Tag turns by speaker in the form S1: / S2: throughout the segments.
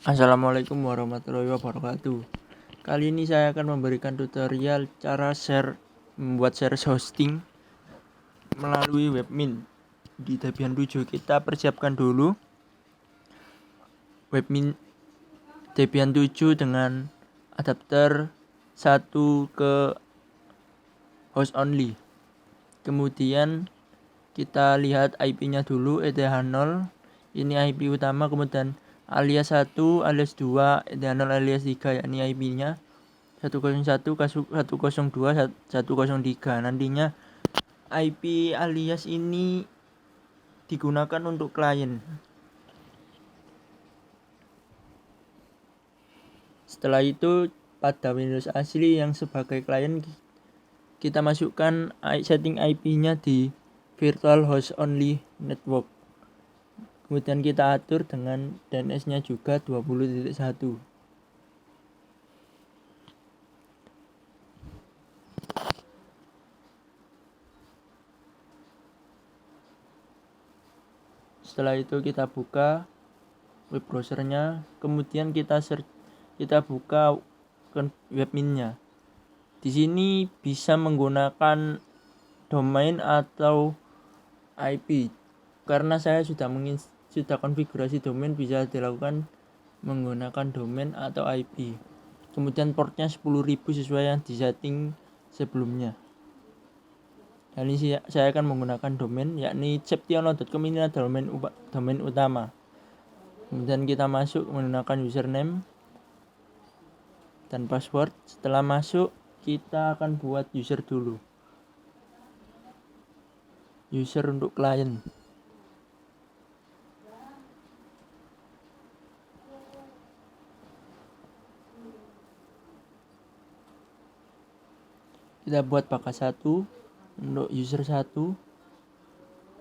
S1: Assalamualaikum warahmatullahi wabarakatuh. Kali ini saya akan memberikan tutorial cara membuat series hosting melalui webmin di Debian 7. Kita persiapkan dulu webmin Debian 7 dengan adapter 1 ke host only. Kemudian kita lihat IP-nya dulu, ETH0. Ini IP utama, kemudian alias 1, alias 2, ETH0 alias 3, yakni IP-nya 101, 102, 103. Nantinya IP alias ini digunakan untuk klien. Setelah itu pada Windows asli yang sebagai klien kita masukkan setting IP-nya di virtual host only network. Kemudian kita atur dengan DNS-nya juga 20.1. Setelah itu kita buka web browsernya, kemudian kita buka webminnya. Di sini bisa menggunakan domain atau IP. Karena saya sudah konfigurasi domain, bisa dilakukan menggunakan domain atau IP. Kemudian portnya 10.000 sesuai yang disetting sebelumnya. Dan ini saya akan menggunakan domain, yakni ceptiono.com. Ini adalah domain utama. Kemudian kita masuk menggunakan username dan password. Setelah masuk, kita akan buat user dulu. User untuk klien. Kita buat bakas 1 untuk user 1.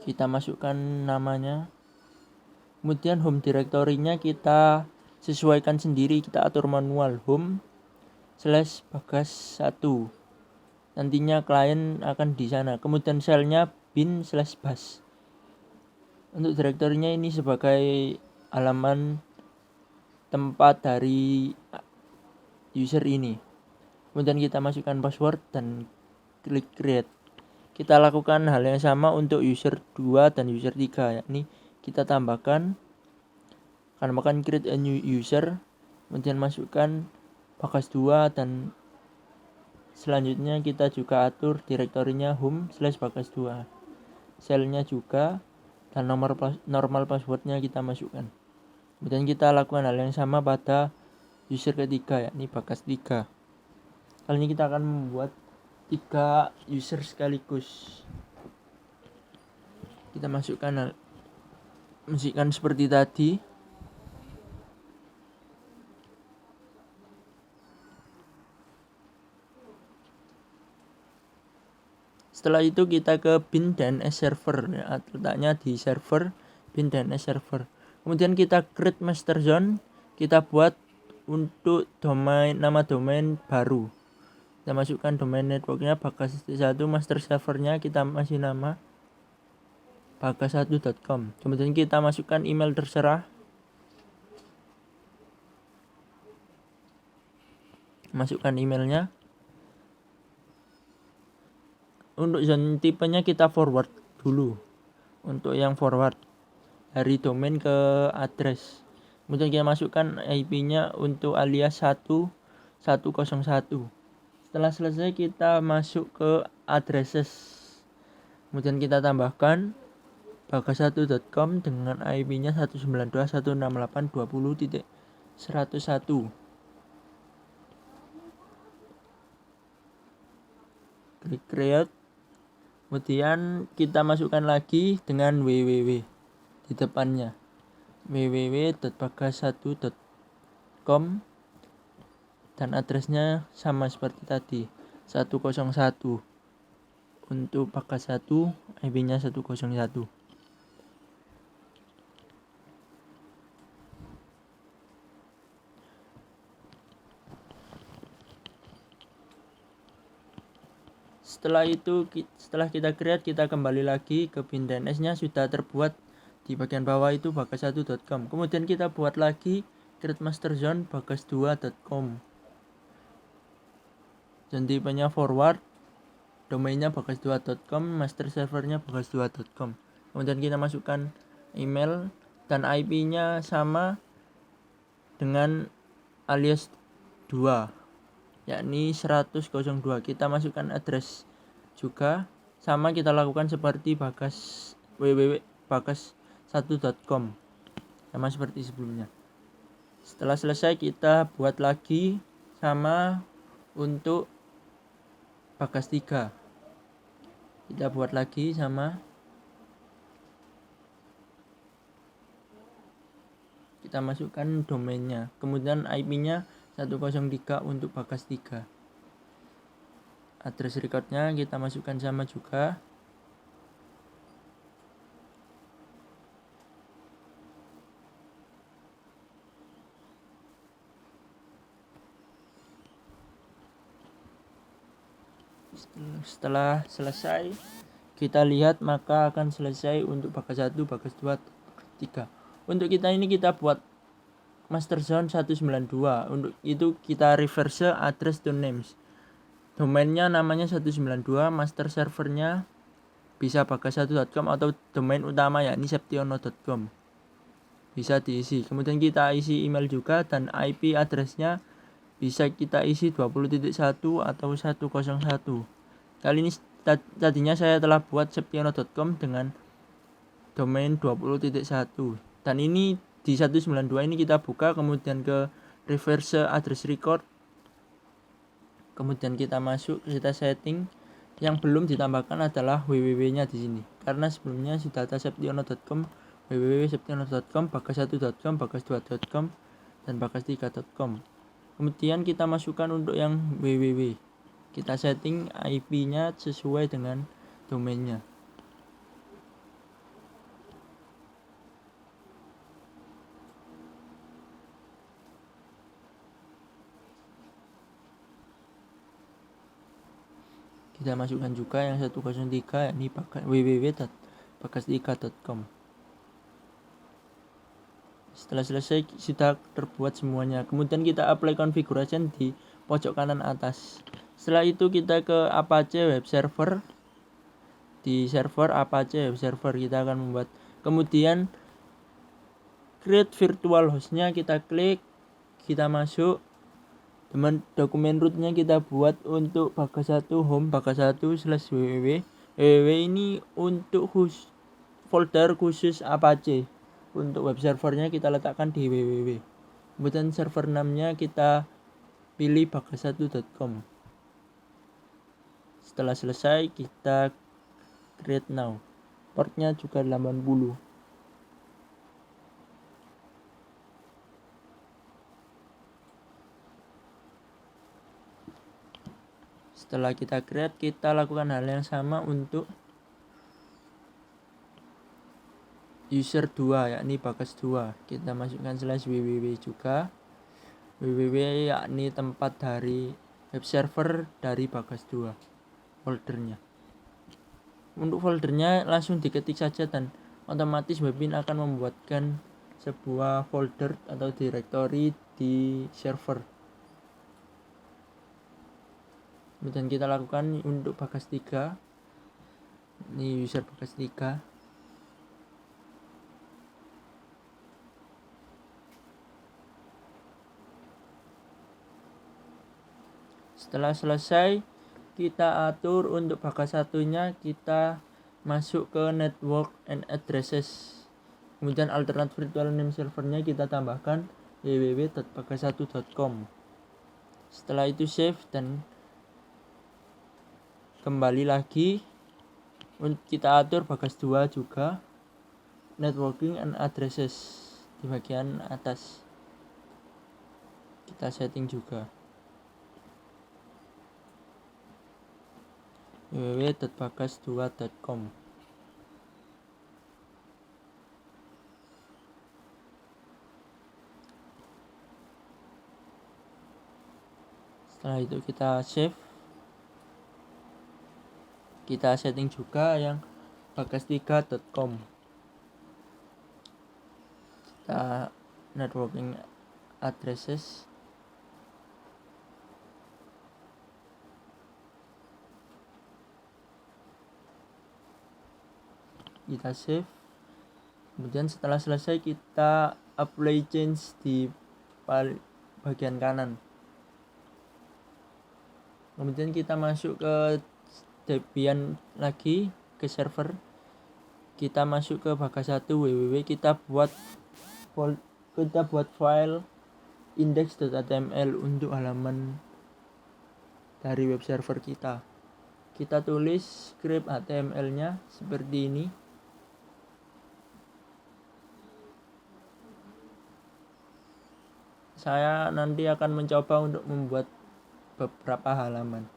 S1: Kita masukkan namanya. Kemudian home directory-nya kita sesuaikan sendiri, kita atur manual home/bagas 1. Nantinya klien akan di sana. Kemudian shell-nya bin/bash. Untuk direktorinya ini sebagai halaman tempat dari user ini. Kemudian kita masukkan password dan klik create. Kita lakukan hal yang sama untuk user 2 dan user 3, yakni kita tambahkan create a new user, kemudian masukkan bagas 2, dan selanjutnya kita juga atur direktorinya home/bagas 2. Shell-nya juga dan normal passwordnya kita masukkan. Kemudian kita lakukan hal yang sama pada user ketiga, yakni bagas 3. Kali ini kita akan membuat 3 user sekaligus. Kita masukkan seperti tadi. Setelah itu kita ke bin DNS server, ya, letaknya di server bin DNS server. Kemudian kita create master zone, kita buat untuk nama domain baru. Kita masukkan domain networknya bagas 1, master servernya kita masih nama bagas1.com. Kemudian kita masukkan email terserah. Masukkan emailnya. Untuk zone tipenya kita forward dulu. Untuk yang forward dari domain ke address. Kemudian kita masukkan IP-nya untuk alias 1.101. Setelah selesai kita masuk ke addresses. Kemudian kita tambahkan bagas1.com dengan IP-nya 192.168.20.101. Klik create. Kemudian kita masukkan lagi dengan www di depannya, www.bagas1.com, dan addressnya sama seperti tadi, 101. Untuk bagas 1 IP-nya 101. Setelah kita create, kita kembali lagi ke bin DNS-nya sudah terbuat di bagian bawah itu bagas1.com. Kemudian kita buat lagi create master zone bagas2.com, dan tipenya forward, domainnya bagas2.com, master servernya bagas2.com. Kemudian kita masukkan email dan IP-nya sama dengan alias 2, yakni 100.02. Kita masukkan address juga, sama kita lakukan seperti www.bagas1.com, sama seperti sebelumnya. Setelah selesai kita buat lagi sama untuk Bagas 3. Kita buat lagi sama, kita masukkan domainnya, kemudian IP-nya 103 untuk Bagas 3. Address recordnya kita masukkan sama juga. Setelah selesai kita lihat, maka akan selesai untuk Bagas 1, Bagas 2, 3. Untuk kita ini kita buat master zone 192. Untuk itu kita reverse address to names. Domainnya namanya 192, master servernya bisa bagas1.com atau domain utama yakni septiono.com. Bisa diisi. Kemudian kita isi email juga, dan IP addressnya bisa kita isi 20.1 atau 101. Kali ini tadinya saya telah buat septiono.com dengan domain 20.1, dan ini di 192 ini kita buka, kemudian ke reverse address record, kemudian kita masuk, kita setting. Yang belum ditambahkan adalah www-nya di sini, karena sebelumnya sudah ada septiono.com, www.septiono.com, bagas1.com, bagas2.com, dan bagas3.com. Kemudian kita masukkan untuk yang www, kita setting IP-nya sesuai dengan domainnya. Kita masukkan juga yang 103, yakni www.bagas3.com. Setelah selesai sudah terbuat semuanya. Kemudian kita apply configuration di pojok kanan atas. Setelah itu kita ke Apache web server. Di server Apache web server kita akan membuat. Kemudian create virtual hostnya kita klik, kita masuk. Dokumen rootnya kita buat untuk bagas1 home, bagas1/www. www ini untuk folder khusus Apache. Untuk web servernya kita letakkan di www. Kemudian server namanya kita pilih bagas1.com. Setelah selesai kita create now. Portnya juga 80. Setelah kita create, kita lakukan hal yang sama untuk user 2, yakni bagas 2. Kita masukkan /www juga. www yakni tempat dari web server dari bagas 2, foldernya. Untuk foldernya langsung diketik saja, dan otomatis Webin akan membuatkan sebuah folder atau directory di server. Kemudian kita lakukan untuk bagas 3. Ini user bagas 3. Setelah selesai kita atur untuk bagas satunya, kita masuk ke network and addresses. Kemudian alternate virtual name servernya kita tambahkan www.bagas1.com. Setelah itu save dan kembali lagi. Kita atur bagas 2 juga, networking and addresses di bagian atas kita setting juga www.bagas2.com. Setelah itu kita save, kita setting juga yang bagas3.com. Kita networking addresses. Kita save. Kemudian setelah selesai kita apply change di bagian kanan. Kemudian kita masuk ke Debian lagi, ke server. Kita masuk ke bagas 1 www, kita buat file index.html untuk halaman dari web server kita. Kita tulis script HTML-nya seperti ini. Saya nanti akan mencoba untuk membuat beberapa halaman.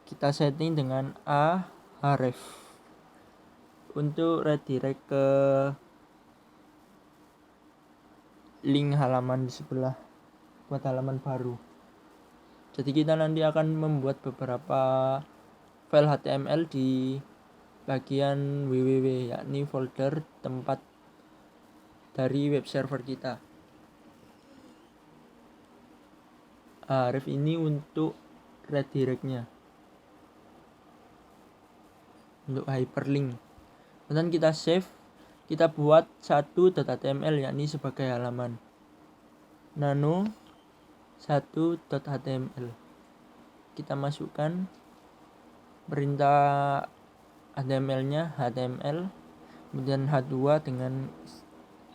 S1: Kita setting dengan href untuk redirect ke link halaman di sebelah buat halaman baru. Jadi kita nanti akan membuat beberapa file HTML di bagian www, yakni folder tempat dari web server kita. Href ini untuk redirectnya, untuk hyperlink. Kemudian kita save, kita buat 1.html yakni sebagai halaman, nano 1.html. Kita masukkan perintah HTML-nya, HTML, kemudian H2 dengan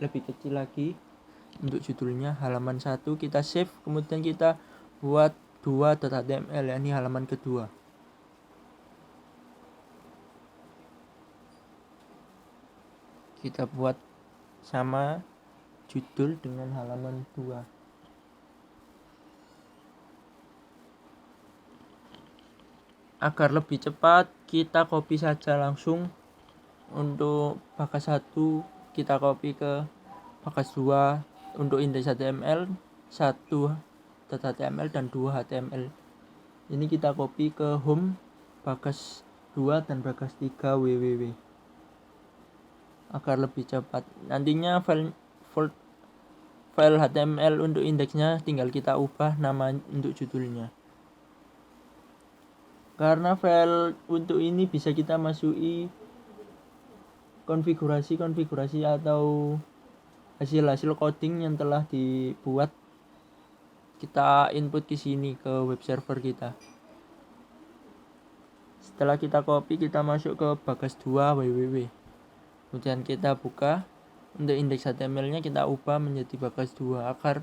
S1: lebih kecil lagi untuk judulnya, halaman 1. Kita save, kemudian kita buat 2.html yakni halaman kedua. Kita buat sama judul dengan halaman 2. Agar lebih cepat, kita copy saja langsung. Untuk bagas 1 kita copy ke bagas 2 untuk indeks HTML 1.html dan 2.html. Ini kita copy ke home bagas 2 dan bagas 3 www agar lebih cepat. Nantinya file HTML untuk indeksnya tinggal kita ubah nama untuk judulnya. Karena file untuk ini bisa kita masuki konfigurasi atau hasil coding yang telah dibuat, kita input ke sini ke web server kita. Setelah kita copy, kita masuk ke bagas 2 www. Kemudian kita buka, untuk indeks HTML-nya kita ubah menjadi bagas 2 agar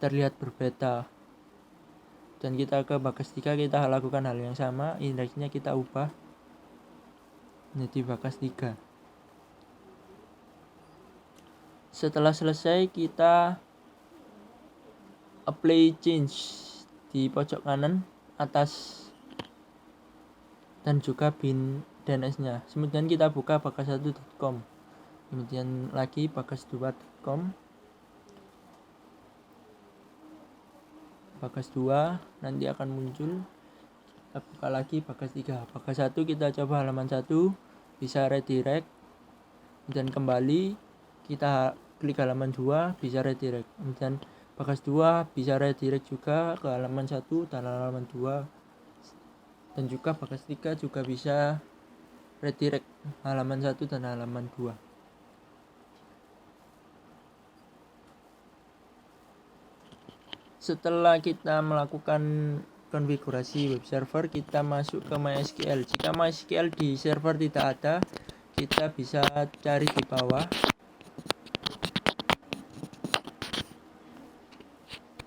S1: terlihat berbeda. Dan kita ke bagas 3, kita lakukan hal yang sama, indeksnya kita ubah menjadi bagas 3. Setelah selesai, kita apply change di pojok kanan atas dan juga bin DNS-nya. Kemudian kita buka bagas1.com, kemudian lagi bagas2.com, bagas 2 nanti akan muncul. Kita buka lagi bagas 3, bagas 1 kita coba halaman 1 bisa redirect, kemudian kembali kita klik halaman 2 bisa redirect, kemudian bagas 2 bisa redirect juga ke halaman 1 dan halaman 2, dan juga bagas 3 juga bisa redirect halaman 1 dan halaman 2. Setelah kita melakukan konfigurasi web server, kita masuk ke MySQL. Jika MySQL di server tidak ada, kita bisa cari di bawah.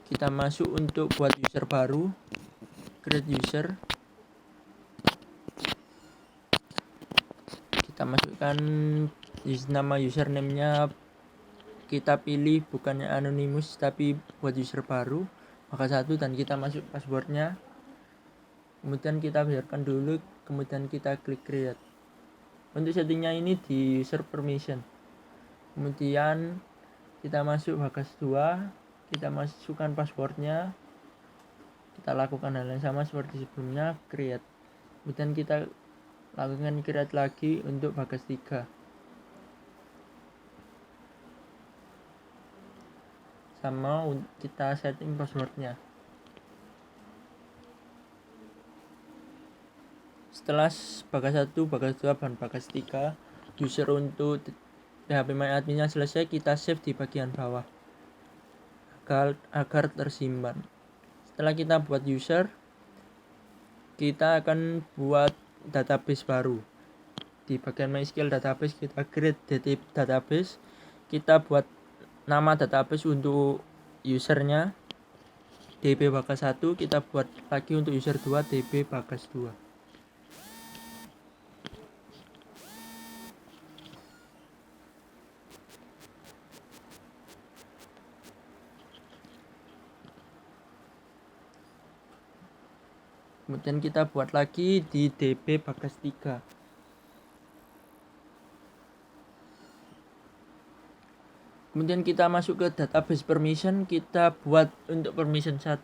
S1: Kita masuk untuk buat user baru, create user. Kita masukkan nama username-nya, kita pilih bukannya anonymous tapi buat user baru, bagas 1, dan kita masuk passwordnya. Kemudian kita biarkan dulu, kemudian kita klik create. Untuk settingnya ini di user permission. Kemudian kita masuk bagas 2, kita masukkan passwordnya, kita lakukan hal yang sama seperti sebelumnya, create. Kemudian kita lakukan create lagi untuk bagas 3. sama kita setting passwordnya. Setelah bagas 1, bagas 2, dan bagas 3 user untuk PHP MyAdmin-nya selesai, kita save di bagian bawah agar tersimpan. Setelah kita buat user, kita akan buat database baru. Di bagian MySQL database kita create database, kita buat nama database untuk usernya db bagas 1, kita buat lagi untuk user 2 db bagas 2. Kemudian kita buat lagi di db bagas 3. Kemudian kita masuk ke database permission, kita buat untuk permission 1.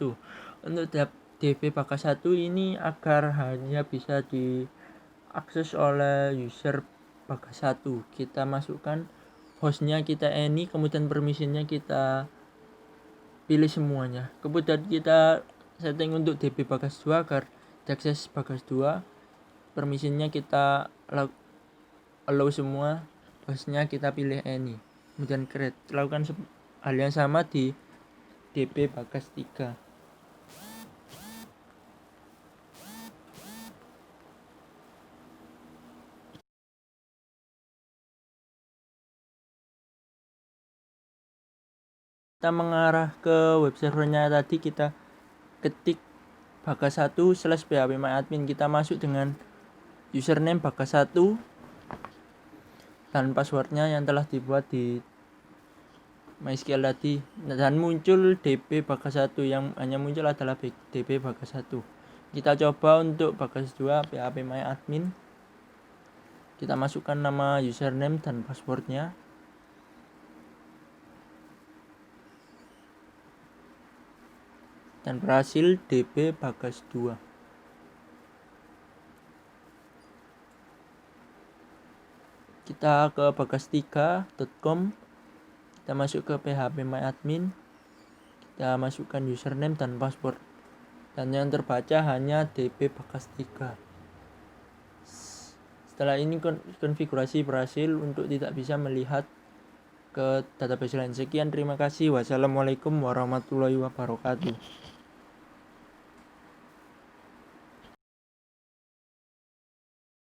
S1: Untuk db bagas 1 ini agar hanya bisa diakses oleh user bagas 1. Kita masukkan hostnya, kita any, kemudian permissionnya kita pilih semuanya. Kemudian kita setting untuk db bagas 2 agar diakses bagas 2. Permissionnya kita allow semua, hostnya kita pilih any, kemudian create. Lakukan hal yang sama di db bagas 3. Kita mengarah ke web servernya tadi, kita ketik bagas 1 /php myadmin, kita masuk dengan username bagas 1 dan passwordnya yang telah dibuat di MySQL tadi, dan muncul db bagas 1. Yang hanya muncul adalah db bagas 1. Kita coba untuk bagas 2 php myadmin, kita masukkan nama username dan passwordnya, dan berhasil db bagas 2. Kita ke bagas3.com, kita masuk ke php myadmin, kita masukkan username dan password, dan yang terbaca hanya db bagas 3. Setelah ini konfigurasi berhasil untuk tidak bisa melihat ke database lain. Sekian, terima kasih. Wassalamualaikum warahmatullahi wabarakatuh.